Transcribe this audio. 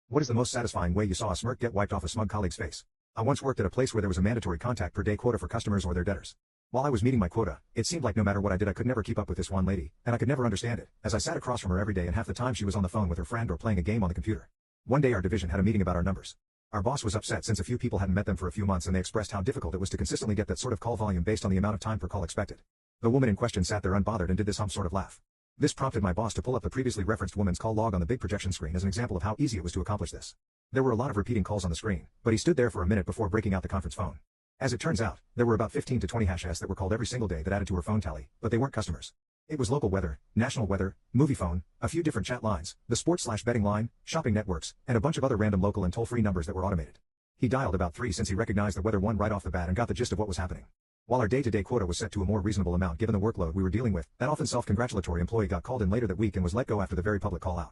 What is the most satisfying way you saw a smirk get wiped off a smug colleague's face? I once worked at a place where there was a mandatory contact per day quota for customers or their debtors. While I was meeting my quota, it seemed like no matter what I did I could never keep up with this one lady, and I could never understand it, as I sat across from her every day and half the time she was on the phone with her friend or playing a game on the computer. One day our division had a meeting about our numbers. Our boss was upset since a few people hadn't met them for a few months and they expressed how difficult it was to consistently get that sort of call volume based on the amount of time per call expected. The woman in question sat there unbothered and did this sort of laugh. This prompted my boss to pull up the previously referenced woman's call log on the big projection screen as an example of how easy it was to accomplish this. There were a lot of repeating calls on the screen, but he stood there for a minute before breaking out the conference phone. As it turns out, there were about 15 to 20 hashes that were called every single day that added to her phone tally, but they weren't customers. It was local weather, national weather, movie phone, a few different chat lines, the sports/betting line, shopping networks, and a bunch of other random local and toll-free numbers that were automated. He dialed about 3 since he recognized the weather one right off the bat and got the gist of what was happening. While our day-to-day quota was set to a more reasonable amount given the workload we were dealing with, that often self-congratulatory employee got called in later that week and was let go after the very public call-out.